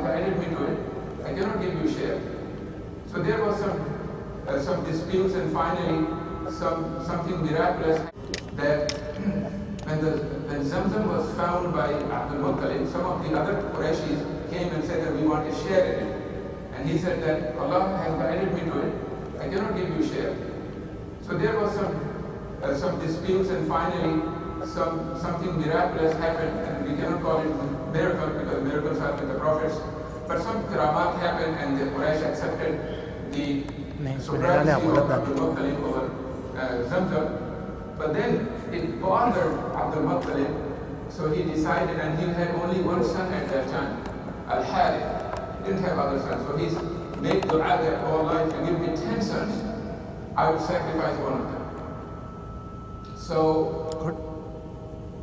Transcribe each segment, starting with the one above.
guided me to it. I cannot give you share. So there was some disputes, and finally something miraculous that when Zamzam was found by Abdul Muttalib, some of the other Qurayshis came and said that we want to share in it. And he said that Allah has guided me to it. I cannot give you share. So there was some disputes, and finally something miraculous happened, and we cannot call it miracle because miracles are with the prophets. But some karamat happened, and the Quraysh accepted the supremacy of Abdul Muttalib over Zamzam. But then it bothered Abdul Muttalib, so he decided, and he had only one son at that time, Al-Harith. He didn't have other sons. So he's made dua that, oh Allah, if you give me 10 sons, I would sacrifice one of them. So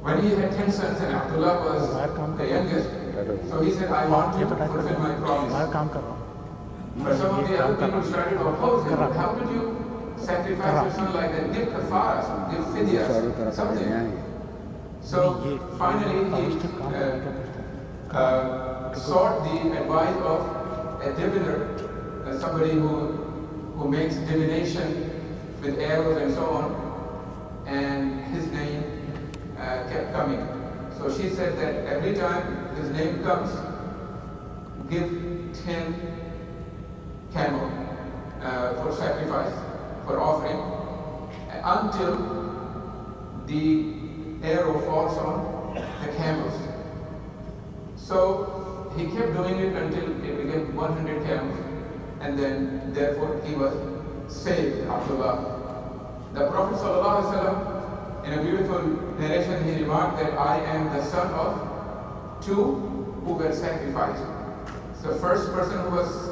when he had 10 sons and Abdullah was the youngest, so he said, I want to fulfill my promise. But some of the other people started to oppose him. How could you sacrifice your son like that? Give kafaras, give fidyas, something. So finally he sought the advice of a diviner, somebody who makes divination with arrows and so on, and his name kept coming. So she said that every time his name comes, give 10 camel for sacrifice, for offering, until the arrow falls on the camels. So he kept doing it until it became 100 camels, and then therefore he was saved, Abdullah. The Prophet ﷺ, in a beautiful narration, he remarked that I am the son of 2 who were sacrificed. So the first person who was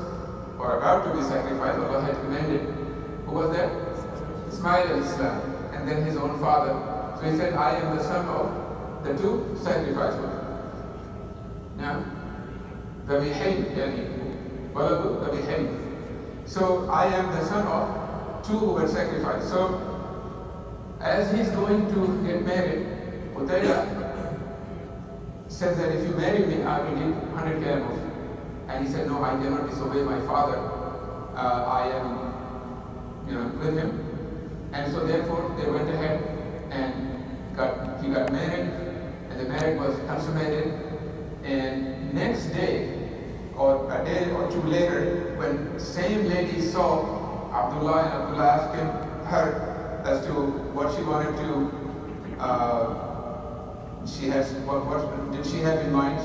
or about to be sacrificed, Allah had commanded, who was that? Ismail al-Islam, and then his own father. So he said, I am the son of the 2 sacrificed ones. Now, Dhabihayn, yani, Waladu Dhabihayn. So I am the son of 2 who were sacrificed. So as he's going to get married, Utayla says that if you marry me, I will give 100 camels. And he said, no, I cannot disobey my father. I am, with him. And so therefore they went ahead and he got married, and the marriage was consummated. And next day, or a day or 2 later, when the same lady saw Abdullah, and Abdullah asked her as to what she wanted to, what did she have in mind?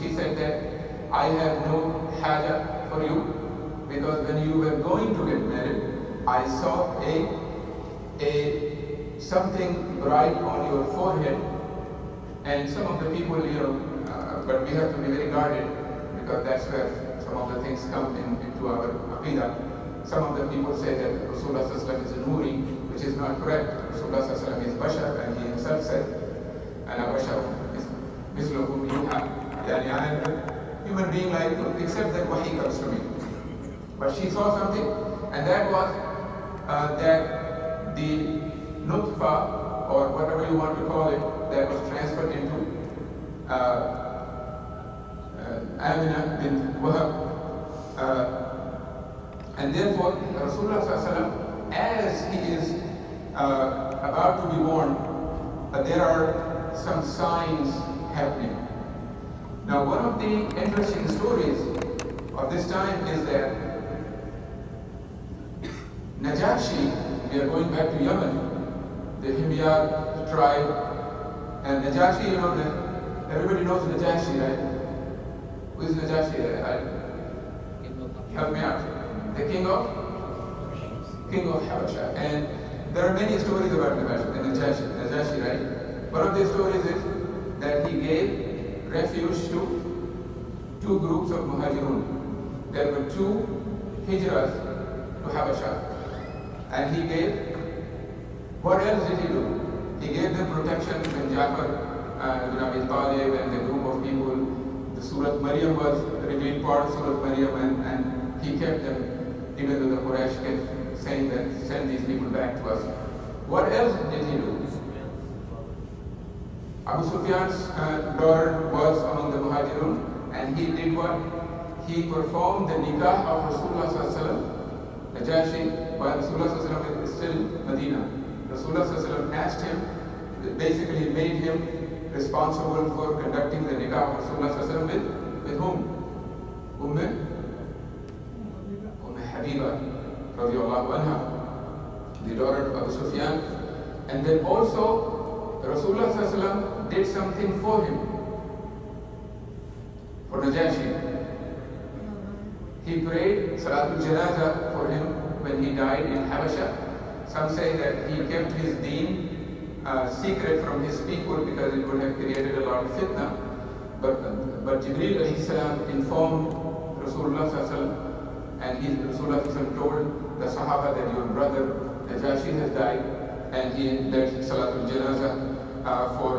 She said that I have no haja for you, because when you were going to get married, I saw something bright on your forehead, and some of the people, but we have to be very guarded, because that's where some of the things come into our aqidah. Some of the people say that Rasulullah ﷺ is a Nuri, which is not correct. Rasulullah ﷺ is Bashar, and he himself said, Ana Bashar is Mislukum Yuha. Yani I am a human being like you, except that wahi comes to me. But she saw something, and that was that the nutfa, or whatever you want to call it, that was transferred into Amina bint Wahab. And therefore, Rasulullah ﷺ, as he is about to be born, there are some signs happening. Now, one of the interesting stories of this time is that Najashi, we are going back to Yemen, the Himyar tribe, and Najashi, everybody knows Najashi, right? Who is Najashi? Help me out. The king of Habasha. And there are many stories about Najashi, right? One of the stories is that he gave refuge to 2 groups of Muhajirun. There were 2 hijras to Habasha. And he gave, what else did he do? He gave them protection when Jafar ibn Abi Talib and the group of people, the Surah Maryam was revealed, part of Surah Maryam, and he kept them, even though the Quraysh kept saying that, send these people back to us. What else did he do? Abu Sufyan's daughter was among the Muhajirun, and he did what? he performed the nikah of Rasulullah sallallahu alaihi wasallam, Najashi, while Rasulullah sallallahu alaihi wasallam is still Medina. Rasulullah sallallahu alaihi wasallam asked him, basically made him responsible for conducting the nikah of Rasulullah sallallahu alaihi wasallam with whom? Habiba, radiallahu anha, the daughter of Abu Sufyan. And then also, Rasulullah sallallahu alaihi wasallam did something for him, for Najashi. He prayed Salatul Janazah for him when he died in Habasha. Some say that he kept his deen secret from his people because it would have created a lot of fitna. But Jibreel alayhi salam informed Rasulullah sallallahu alaihi wasallam, and Rasulullah sallallahu alaihi wasallam told the Sahaba that your brother Najashi has died, and he led Salatul Janazah for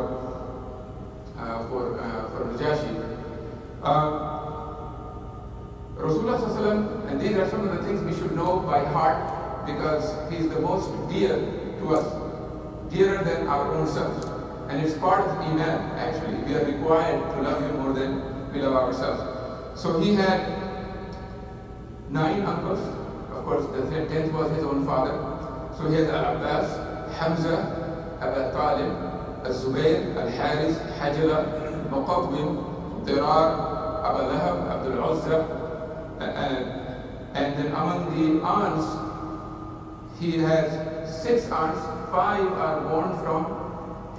Najashi. Rasulullah sallallahu alaihi wasallam, and these are some of the things we should know by heart because he is the most dear to us, dearer than our own selves. And it's part of Iman, actually. We are required to love him more than we love ourselves. So he had 9 uncles. Of course, the 10th was his own father. So he has Al-Abbas, Hamza, Abu Talib, Al-Zubayr, Al-Haris, Hajra, Muqawwim, Dirar, Abu Lahab, Abdul Uzza. And then among the aunts, he has 6 aunts. 5 are born from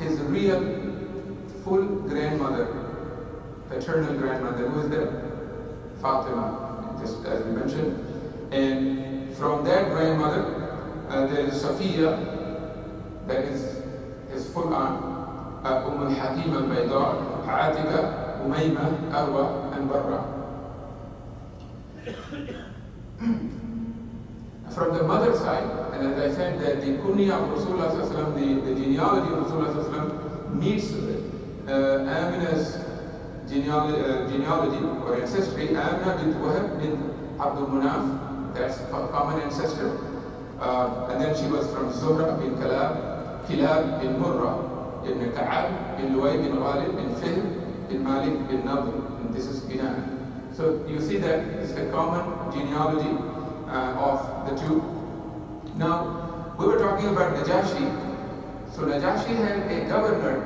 his real full grandmother, paternal grandmother, who is the Fatima, just as we mentioned. And from that grandmother, there is Safiya, that is his full aunt, Hakim al-Bayda, Atika, Umayma, Arwa, and Barra. From the mother side, and as I said, that the kunya of Rasulullah sallallahu alaihi wasallam, the genealogy of Rasulullah sallallahu alaihi wasallam meets Amina's genealogy or ancestry. Amina bint Wahab bint Abdul Munaf, that's a common ancestor. And then she was from Zuhra bin Kilab bin Murrah, ibn Ka'ab bin Luay bin Ghalib bin Fihr bin Malik bin Nadr, and this is Kinana. So you see that it's a common genealogy of the two. Now, we were talking about Najashi. So Najashi had a governor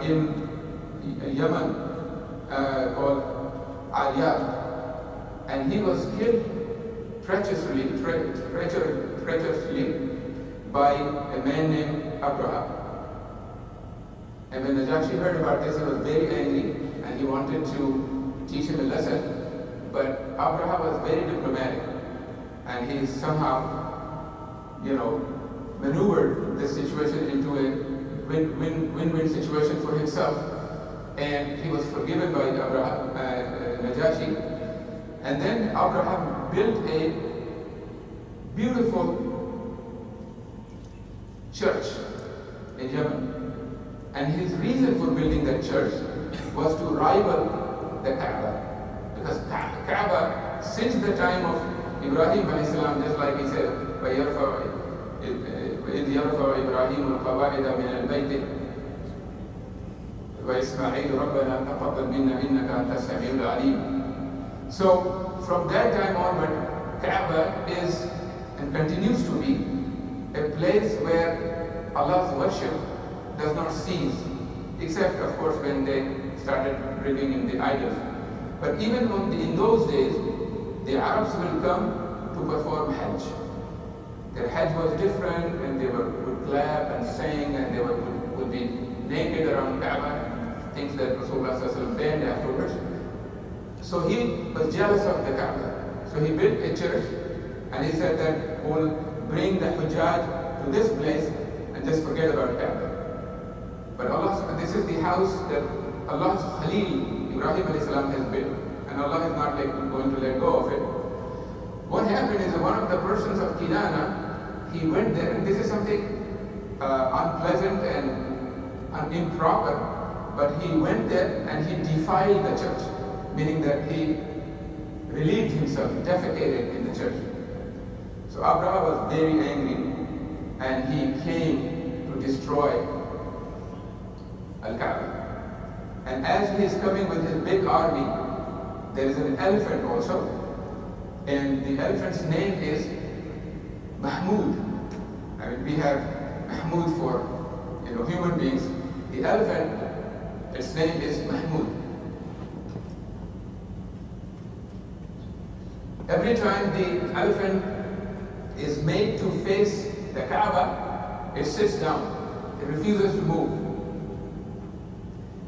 in Yemen called Aliyah, and he was killed treacherously by a man named Abraham. And when Najashi heard about this, he was very angry and he wanted to teach him a lesson. But Abraham was very diplomatic, and he somehow, maneuvered this situation into a win-win situation for himself. And he was forgiven by Najashi. And then Abraham built a beautiful church in Yemen. And his reason for building that church was to rival the Kaaba. Because Kaaba, since the time of Ibrahim alayhi salam, just like he said, وَإِذْ يَرْفَعُ إِبْرَاهِيمُ الْقَوَاعِدَ مِنَ الْبَيْتِ وَإِسْمَاعِيلُ رَبَّنَا تَقَبَّلْ مِنَّا إِنَّكَ أَنْتَ السَّمِيعُ الْعَلِيمُ. So from that time onward, Kaaba is and continues to be a place where Allah's worship does not cease, except of course when they started bringing in the idols. But even in those days, the Arabs will come to perform Hajj. Their Hajj was different, and they would clap and sing, and they would be naked around Kaaba, things that Rasulullah banned afterwards. So he was jealous of the Kaaba. So he built a church, and he said that we'll bring the Hujjaj to this place and just forget about Kaaba. But Allah, this is the house that Allah's Khalil, Ibrahim alayhi salam, has built. And Allah is not going to let go of it. What happened is that one of the persons of Kinana, he went there, and this is something unpleasant and improper, but he went there and he defiled the church, meaning that he relieved himself, defecated in the church. So Abraham was very angry, and he came to destroy Al-Kaaba. And as he is coming with his big army, there is an elephant also, and the elephant's name is Mahmoud. I mean, we have Mahmoud for human beings. The elephant, its name is Mahmoud. Every time the elephant is made to face the Kaaba, it sits down. It refuses to move.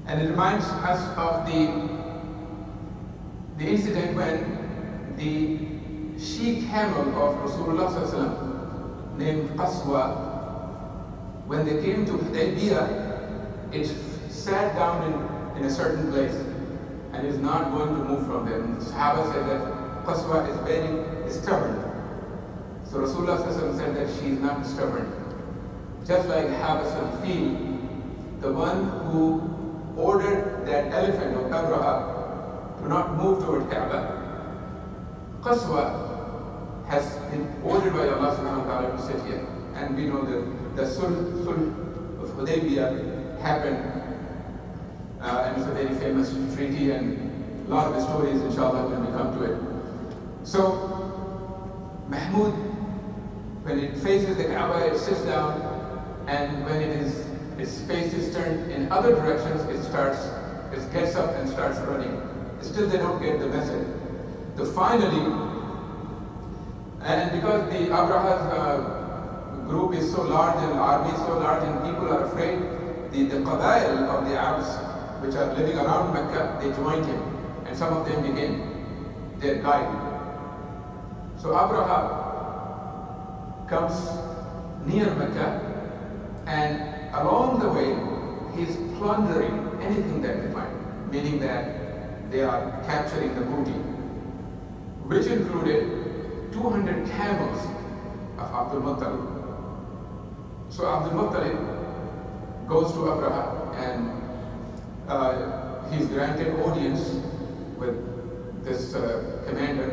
And it reminds us of the incident when the she-camel of Rasulullah ﷺ, named Qaswa, when they came to Hudaybiyah, it sat down in a certain place and is not going to move from there. And the Sahaba said that Qaswa is very stubborn. So Rasulullah ﷺ said that she is not stubborn. Just like Habas al-Fil, the one who ordered that elephant of Abraha to not move toward Kaaba, Qaswa has been ordered by Allah subhanahu wa ta'ala to sit here. And we know that the Sulh of Hudaybiyah happened, and it's a very famous treaty, and a lot of the stories, inshallah, when we come to it. So, Mahmoud, when it faces the Kaaba, it sits down, and when its face is turned in other directions, it gets up and starts running. Still, they don't get the message. So finally, and because the Abraha's group is so large and army is so large and people are afraid, the Qabail of the Arabs, which are living around Mecca, they joined him, and some of them became their guide. So Abraha comes near Mecca, and along the way, he's plundering anything that they find, meaning that they are capturing the booty, which included 200 camels of Abdul Muttalib. So Abdul Muttalib goes to Abraha, and he's granted audience with this commander.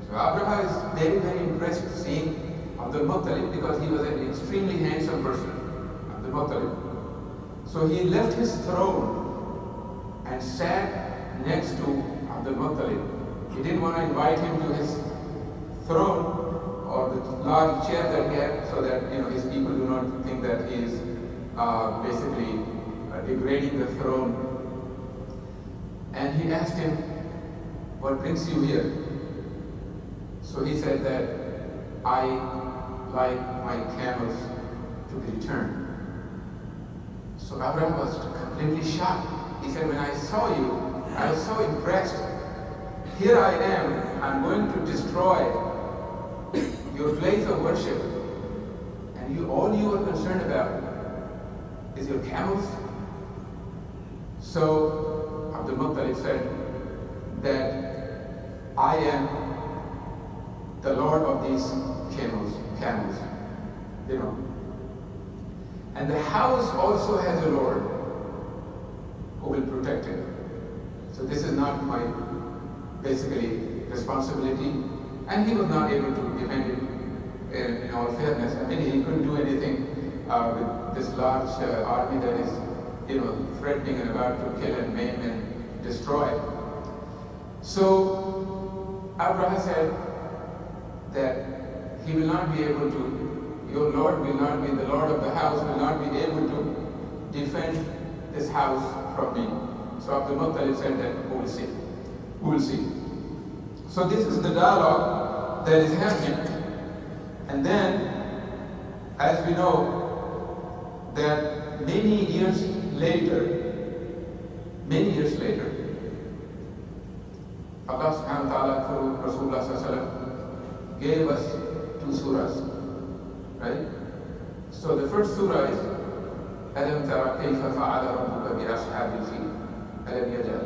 So Abraha is very, very impressed seeing Abdul Muttalib because he was an extremely handsome person, Abdul Muttalib. So he left his throne and sat next to Abdul Muttalib. He didn't want to invite him to his throne or the large chair that he had, so that his people do not think that he is basically degrading the throne. And he asked him, "What brings you here?" So he said that, "I like my camels to be returned." So Abraham was completely shocked. He said, "When I saw you, I was so impressed. Here I am, I'm going to destroy your place of worship, and all you are concerned about is your camels?" So Abdul Muttalib said that, "I am the Lord of these camels. And the house also has a Lord who will protect it. So this is not my basically responsibility." And he was not able to defend it in all fairness. I mean, he couldn't do anything with this large army that is, threatening and about to kill and maim and destroy. So Abraha said that he will not be able to, your Lord will not be, the Lord of the house will not be able to defend this house from me. So Abdul Muttalib said that, "We will see. We will see." So this is the dialogue that is happening. And then, as we know, that many years later, Allah subhanahu wa ta'ala through Rasulullah sallallahu alaihi wasallam gave us 2 surahs, right? So the first surah is أَلَمْ تَرَ كَيْفَ فَعَلَ رَبُّكَ بِأَصْحَابِ الْفِيلِ أَلَمْ يَجْعَلْ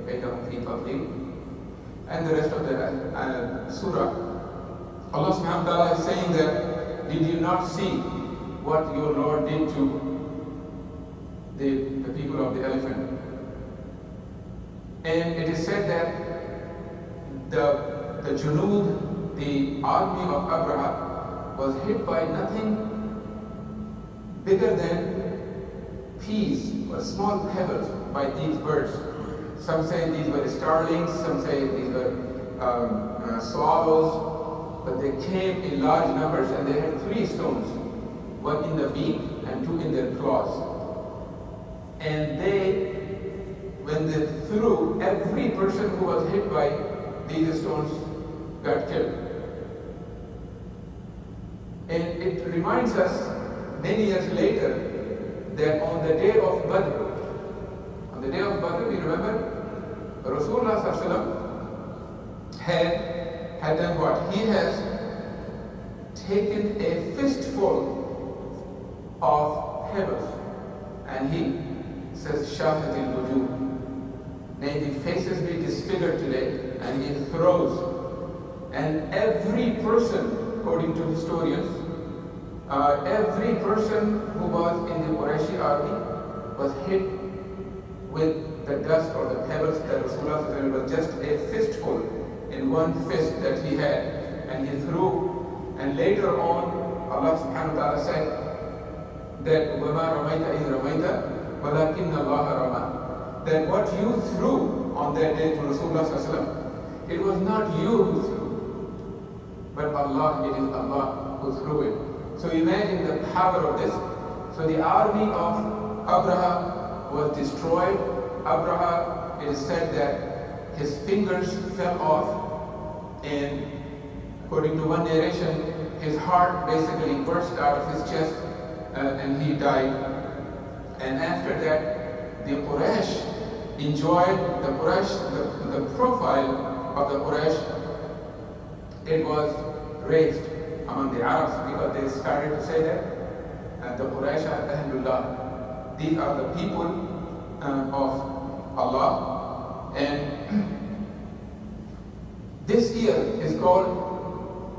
كَيْدَهُمْ فِي تَضْلِيلٍ. And the rest of the surah, Allah subhanahu wa ta'ala is saying that, "Did you not see what your Lord did to the people of the elephant?" And it is said that the Junud, the army of Abraha, was hit by nothing bigger than peas or small pebbles by these birds. Some say these were starlings, some say these were swallows, but they came in large numbers and they had 3 stones, one in the beak and 2 in their claws. And when they threw, every person who was hit by these stones got killed. And it reminds us many years later that on the day of Badr, we remember Rasulullah had done what? He has taken a fistful of pebbles and he says, Shahatil wujuh, may the faces be disfigured today, and he throws. And every person, according to historians, every person who was in the Qurayshi army was hit with the dust or the pebbles that Rasulullah said. It was just a fistful in one fist that he had, and he threw. And later on, Allah subhanahu wa ta'ala said that وَمَا رَمَيْتَ إِذْ رَمَيْتَ وَلَكِنَّ اللَّهَ رَمَى, that what you threw on that day to Rasulullah, it was not you who threw, but Allah, it is Allah who threw it. So imagine the power of this. So the army of Abraha was destroyed. Abraha, it is said that his fingers fell off, and according to one narration, his heart basically burst out of his chest and he died. And after that, the Quraysh enjoyed the profile of the Quraysh. It was raised among the Arabs because they started to say that the Quraysh are Ahlullah. These are the people of Allah. And this year is called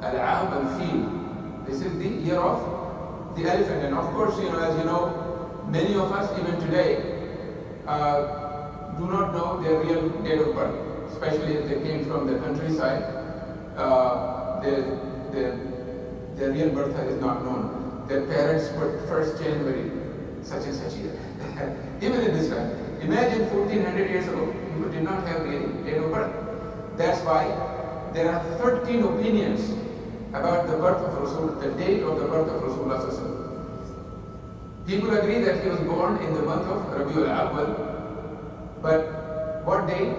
Al-Aam Al-Fil. This is the year of the elephant. And of course, as you know, many of us even today do not know their real date of birth, especially if they came from the countryside. Their real birth is not known. Their parents put 1st January, such and such year. Even in this time, imagine 1400 years ago, people did not have real date of birth. That's why there are 13 opinions about the birth of Rasul, the date of the birth of Rasulullah. People agree that he was born in the month of Rabiul Awwal, but what day?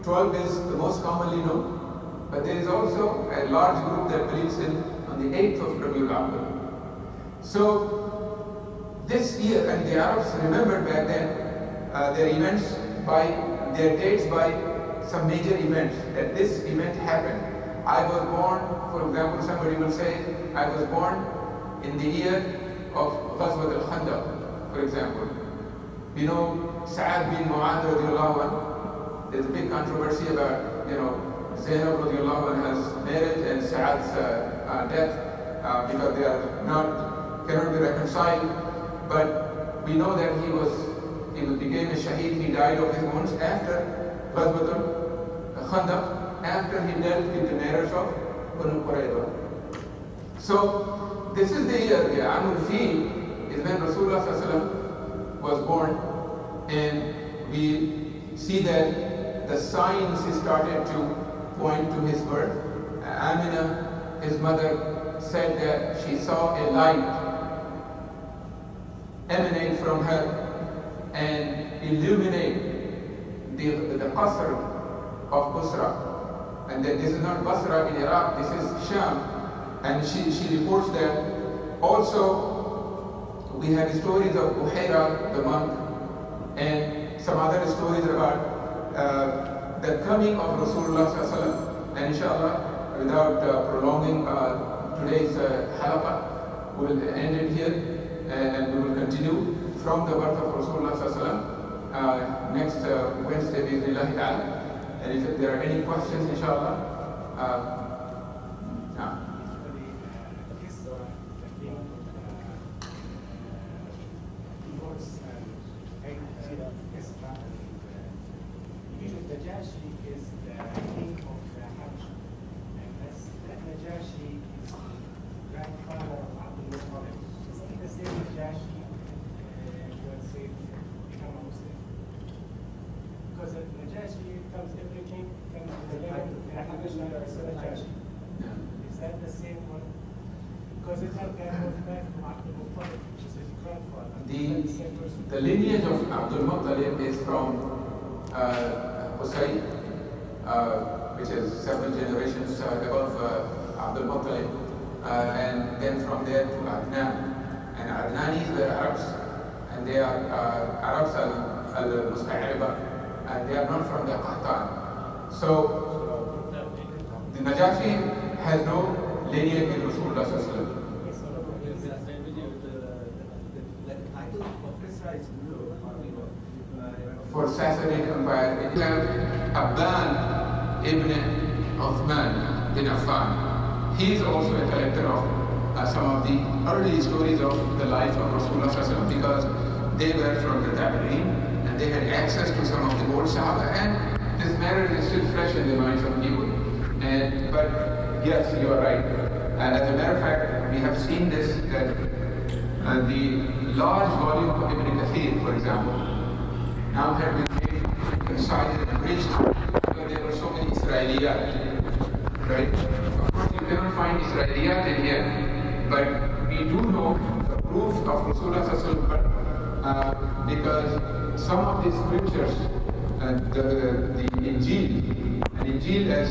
12 is the most commonly known, but there is also a large group that believes in on the 8th of Rabiul Awwal. So this year, and the Arabs remembered back then their events by their dates by some major events, that this event happened. I was born, for example, somebody will say, I was born in the year of Ghazwat al-Khandaq, for example. You know, Sa'ad bin Mu'adh radiallahu anhu, there's a big controversy about, Zainab radiallahu anha's marriage and Sa'ad's death because they cannot be reconciled. But we know that he became a shaheed, he died of his wounds after Ghazwat al-Khandaq, after he dealt with the matters of Banu Qurayza. So this is the year, the Amul Fil, is when Rasulullah was born, and we see that the signs started to point to his birth. Amina, his mother, said that she saw a light emanate from her and illuminate the qasr of Busra. And that this is not Basra in Iraq, this is Sham. And she reports that also we have stories of Buhaira, the monk, and some other stories about the coming of Rasulullah. And inshallah, without prolonging today's halaqah, we will end it here and we will continue from the birth of Rasulullah next Wednesday, bi'idhnillahi ta'ala. And if there are any questions, inshallah. Najashi is the king of the Hajj, and that Najashi is grandfather of Abdul Muttalib. Is he the same Najashi who had saved become a Muslim? Because Najashi. Is that the same one? Because it had that goes back to Abdul Muttalib, which is his grandfather. Is that the same person? The lineage of Abdul Muttalib is from Qusay, which is several generations above Abdul Muttalib, and then from there to Adnan. And Adnanis were Arabs, and they are Arabs al-Musta'ariba, and they are not from the Qahtan. So the Najashi has no lineage in Rasulullah sallallahu alaihi wasallam. For Sassanid Empire, it had Abban ibn Uthman bin Affan. He is also a collector of some of the early stories of the life of Rasulullah sallallahu alaihi wasallam, because they were from the Tabi'een and they had access to some of the old Sahaba, and this matter is still fresh in the minds of people. But yes, you are right. And as a matter of fact, we have seen this, that the large volume of Ibn Kathir, for example, now have been made concise and abridged because there were so many Israeliyat, right? Of course, you cannot find Israeliyat in here, but we do know the proof of Rasulullah sallallahu alaihi wasallam, because some of the scriptures, the Injil, and Injil, as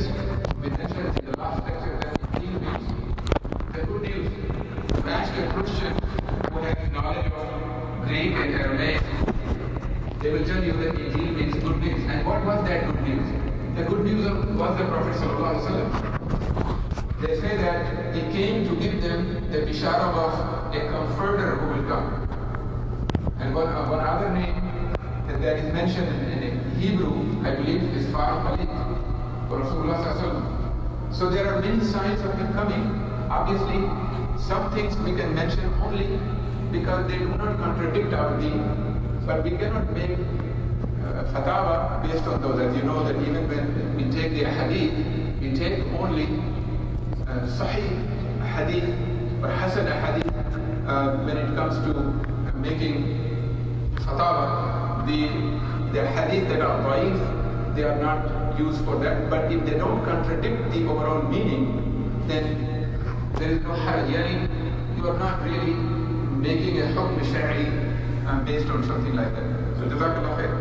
we mentioned in the last lecture, that Injil means the good news. Ask a Christian who has knowledge of Greek and Aramaic, they will tell you that Injil means good news. And what was that good news? The good news was the Prophet sallallahu alaihi wasallam. They say that he came to give them the bishara of a comforter who will come. And one other name that is mentioned in Hebrew, I believe, is Far Khalid for Rasulullah sallallahu alaihi wasallam. So there are many signs of him coming. Obviously, some things we can mention only because they do not contradict our deen, but we cannot make fatwa based on those. As you know, that even when we take the hadith, we take only sahih hadith or hasan hadith when it comes to making fatwa. The hadith that are da'if, they are not used for that, but if they don't contradict the overall meaning, then there is no haraj. You are not really making a hukm shari based on something like that. So jazakallah khair.